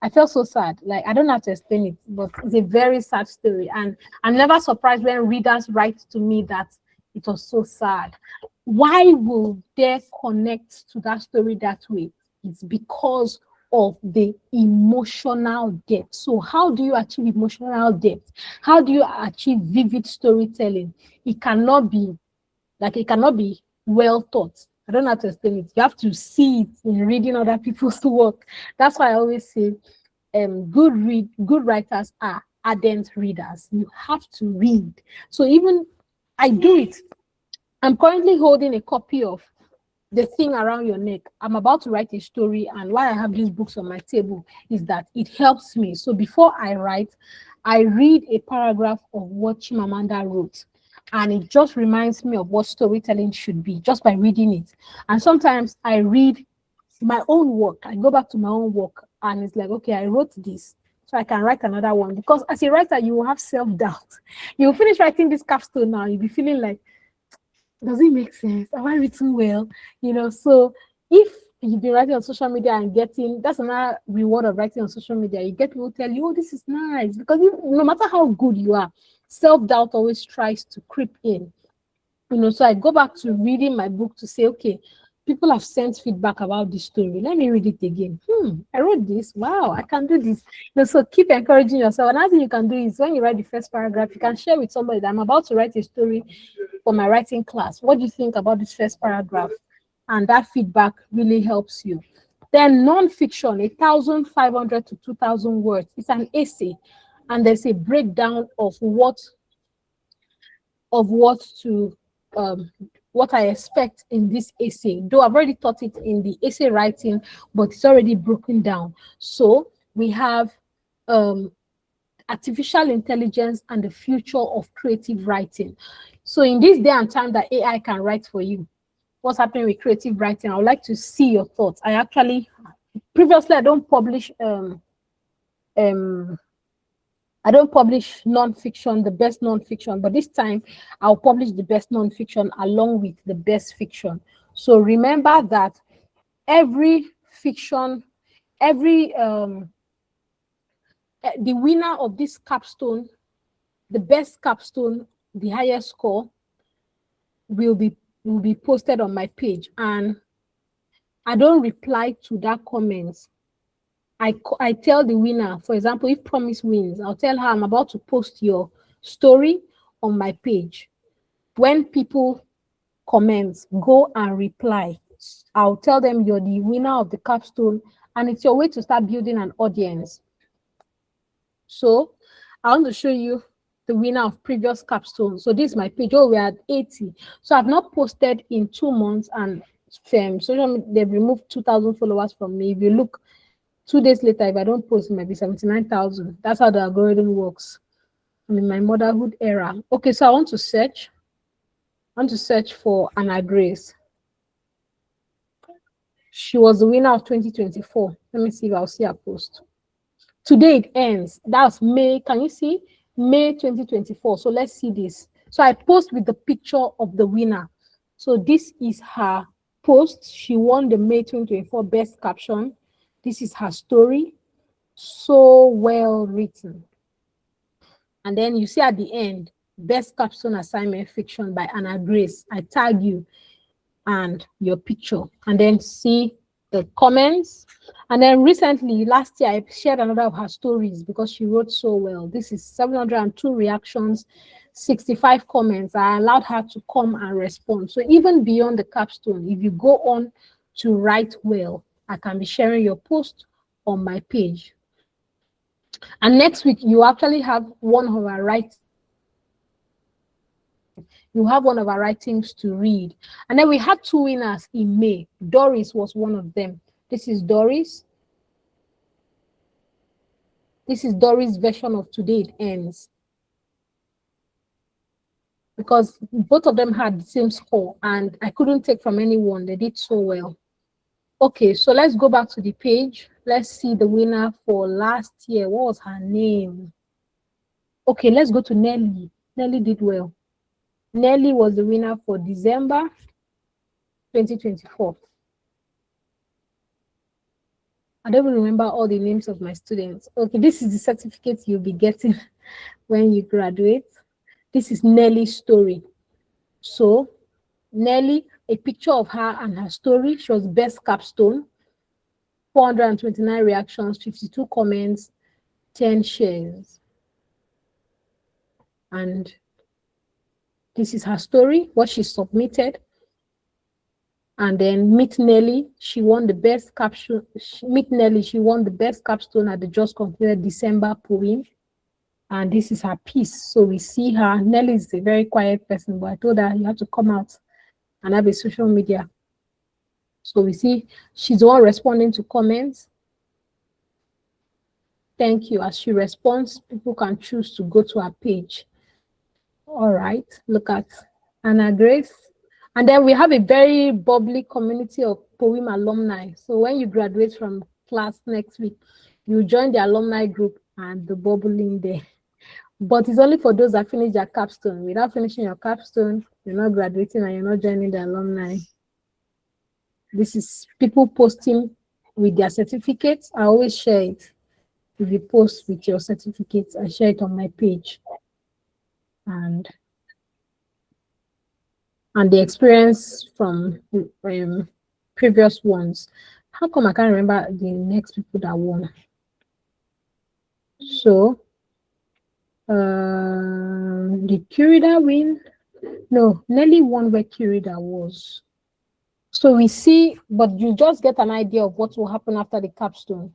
I felt so sad. Like, I don't have to explain it, but it's a very sad story. And I'm never surprised when readers write to me that it was so sad. Why will they connect to that story that way? It's because of the emotional depth. So how do you achieve emotional depth? How do you achieve vivid storytelling? It cannot be well taught. I don't know how to explain it. You have to see it in reading other people's work. That's why I always say good writers are ardent readers. You have to read. So even I do it. I'm currently holding a copy of The Thing Around Your Neck. I'm about to write a story, and why I have these books on my table is that it helps me. So before I write, I read a paragraph of what Chimamanda wrote, and it just reminds me of what storytelling should be just by reading it. And sometimes I read my own work. I go back to my own work, and it's like, okay, I wrote this, so I can write another one. Because as a writer, you will have self-doubt. You'll finish writing this capstone now, you'll be feeling like, does it make sense? Have I written well? So if you've been writing on social media and getting, that's another reward of writing on social media. You get people tell you, oh, this is nice. Because no matter how good you are, self-doubt always tries to creep in. So I go back to reading my book to say, okay, people have sent feedback about this story. Let me read it again. I wrote this. Wow, I can do this. So keep encouraging yourself. Another thing you can do is when you write the first paragraph, you can share with somebody that I'm about to write a story for my writing class. What do you think about this first paragraph? And that feedback really helps you. Then non-fiction, 1,500 to 2,000 words. It's an essay, and there's a breakdown of what I expect in this essay. Though I've already taught it in the essay writing, but it's already broken down. So we have artificial intelligence and the future of creative writing. So in this day and time that AI can write for you, what's happening with creative writing? I would like to see your thoughts. Previously, I don't publish non-fiction, the best non-fiction, but this time I'll publish the best non-fiction along with the best fiction. So remember that every fiction, the winner of this capstone, the best capstone, the highest score, will be posted on my page, and I don't reply to that comment. I tell the winner, for example, if Promise wins, I'll tell her I'm about to post your story on my page. When people comment, go and reply. I'll tell them you're the winner of the capstone, and it's your way to start building an audience. So I want to show you the winner of previous capstone. So this is my page. Oh, we're at 80. So I've not posted in 2 months, and social media, they've removed 2,000 followers from me. If you look, 2 days later, if I don't post, it might be 79,000. That's how the algorithm works. I'm in my motherhood era. Okay, so I want to search for Anna Grace. She was the winner of 2024. Let me see if I'll see her post. Today it ends. That's May. Can you see? May 2024. So let's see this. So I post with the picture of the winner. So this is her post. She won the May 2024 best caption. This is her story. So well written. And then you see at the end, best capstone assignment fiction by Anna Grace. I tag you and your picture, and then see the comments. And then recently, last year, I shared another of her stories because she wrote so well. This is 702 reactions, 65 comments. I allowed her to come and respond. So even beyond the capstone, if you go on to write well, I can be sharing your post on my page. And next week, you actually have one of our writings. You have one of our writings to read. And then we had 2 winners in May. Doris was one of them. This is Doris. This is Doris' version of Today It Ends. Because both of them had the same score, and I couldn't take from anyone. They did so well. Okay, so let's go back to the page. Let's see the winner for last year. What was her name? Okay, let's go to Nelly. Nelly did well. Nelly was the winner for December 2024. I don't even remember all the names of my students. Okay, this is the certificate you'll be getting when you graduate. This is Nelly's story. So, Nelly, a picture of her and her story. She was best capstone. 429 reactions, 52 comments, 10 shares. And this is her story, what she submitted. And then Meet Nelly, she won the best caption. Meet Nelly, she won the best capstone at the just concluded December Powim. And this is her piece. So we see her. Nelly is a very quiet person, but I told her you have to come out and have a social media. So we see she's the one responding to comments. Thank you. As she responds, people can choose to go to her page. All right, look at Anna Grace. And then we have a very bubbly community of Powim alumni. So when you graduate from class next week, you join the alumni group and the bubbling there. But it's only for those that finish their capstone. Without finishing your capstone, you're not graduating and you're not joining the alumni. This is people posting with their certificates. I always share it. If you post with your certificates, I share it on my page. And the experience from previous ones. How come I can't remember the next people that won? So, did Curida win? No, Nelly won where Curida was. So we see, but you just get an idea of what will happen after the capstone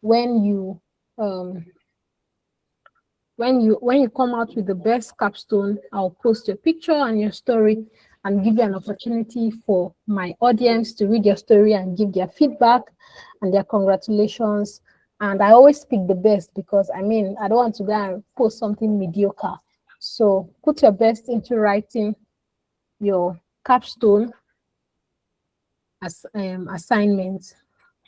when you come out with the best capstone. I'll post your picture and your story and give you an opportunity for my audience to read your story and give their feedback and their congratulations. And I always pick the best because I don't want to go and post something mediocre. So put your best into writing your capstone as assignments.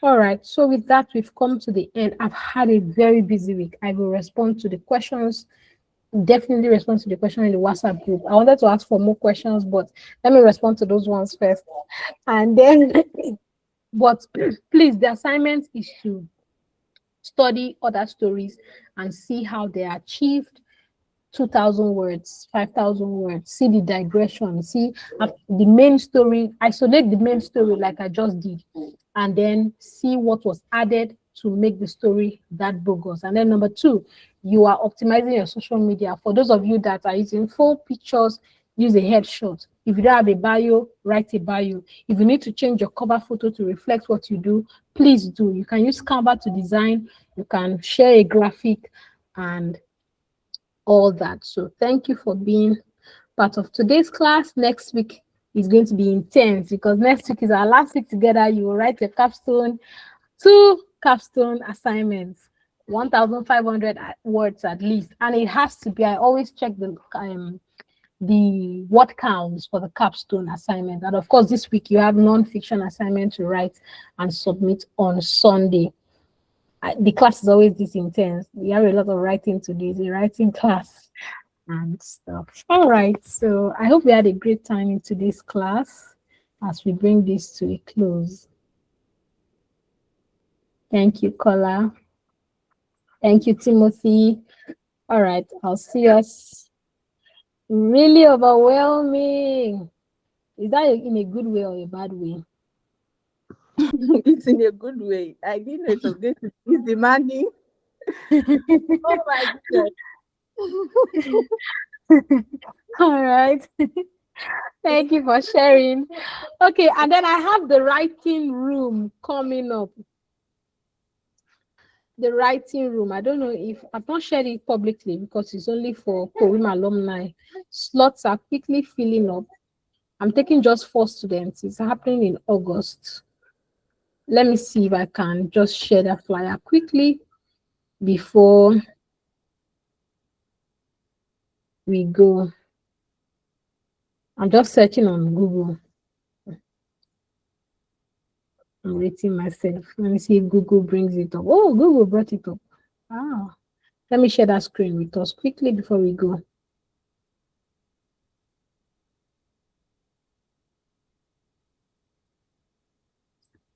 All right, so with that, we've come to the end. I've had a very busy week. I will respond to the questions, definitely respond to the question in the WhatsApp group. I wanted to ask for more questions, but let me respond to those ones first. And then, but please, the assignment is to study other stories and see how they are achieved. 2,000 words, 5,000 words, see the digression, see the main story, isolate the main story like I just did, and then see what was added to make the story that bogus. And then number two, you are optimizing your social media. For those of you that are using full pictures, use a headshot. If you don't have a bio, write a bio. If you need to change your cover photo to reflect what you do, please do. You can use Canva to design, you can share a graphic and all that. So thank you for being part of today's class. Next week is going to be intense because next week is our last week together. You will write your capstone, 2 capstone assignments, 1,500 words at least, and it has to be. I always check the word counts for the capstone assignment. And of course, this week you have non-fiction assignment to write and submit on Sunday. The class is always this intense. We have a lot of writing to do. It's a writing class and stuff. All right, so I hope we had a great time in today's class as we bring this to a close. Thank you, Kola. Thank you, Timothy. All right, I'll see us. Really overwhelming. Is that in a good way or a bad way? It's in a good way. I didn't know it was going to be demanding. Oh my goodness. All right. Thank you for sharing. Okay, and then I have the writing room coming up. The writing room. I don't know if I've not shared it publicly because it's only for Powim alumni. Slots are quickly filling up. I'm taking just 4 students. It's happening in August. Let me see if I can just share the flyer quickly before we go. I'm just searching on Google. I'm rating myself. Let me see if Google brings it up. Oh, Google brought it up. Ah, let me share that screen with us quickly before we go.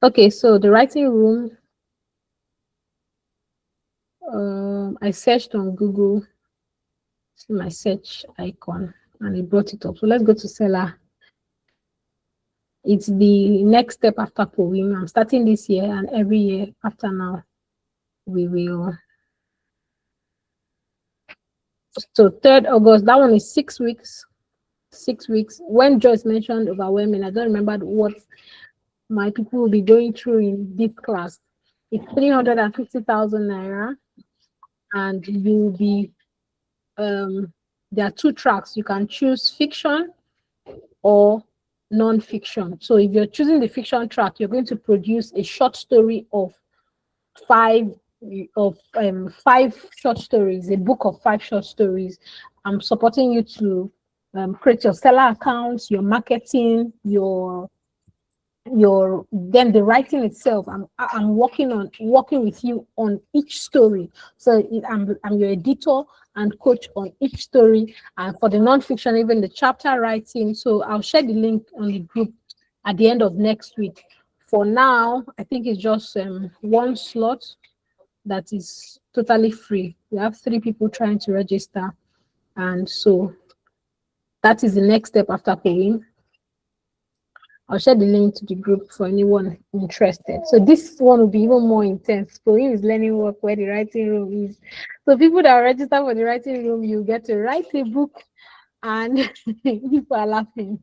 Okay, so the writing room. I searched on Google. See my search icon, and it brought it up. So let's go to seller. It's the next step after Powim. I'm starting this year, and every year after now, we will. So 3rd August, that one is 6 weeks. 6 weeks. When Joyce mentioned overwhelming, I don't remember what my people will be going through in this class. It's 350,000 naira, and you'll be there are 2 tracks. You can choose fiction or non-fiction. So if you're choosing the fiction track, you're going to produce a short story of 5 short stories, a book of 5 short stories. I'm supporting you to create your seller accounts, your marketing, your then the writing itself. I'm working with you on each story. So I'm your editor and coach on each story, and for the non-fiction, even the chapter writing. So I'll share the link on the group at the end of next week. For now, I think it's just 1 slot that is totally free. We have 3 people trying to register, and so that is the next step after Powim. I'll share the link to the group for anyone interested. So this one will be even more intense. Powim is learning work where the writing room is. So people that register for the writing room, you get to write a book, and people are laughing.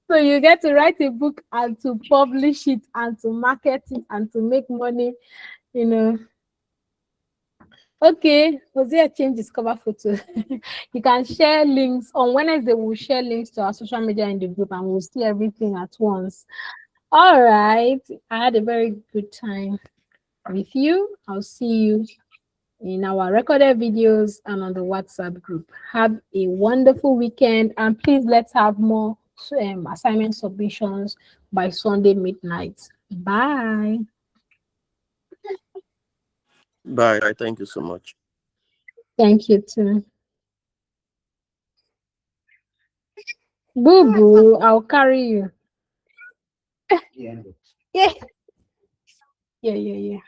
So you get to write a book and to publish it and to market it and to make money, you know. Okay, Hosea change his cover photo. You can share links. On Wednesday, we'll share links to our social media in the group, and we'll see everything at once. All right. I had a very good time with you. I'll see you in our recorded videos and on the WhatsApp group. Have a wonderful weekend, and please let's have more assignment submissions by Sunday midnight. Bye. Bye. Thank you so much. Thank you too. Boo boo, I'll carry you. Yeah. Yeah, yeah, yeah.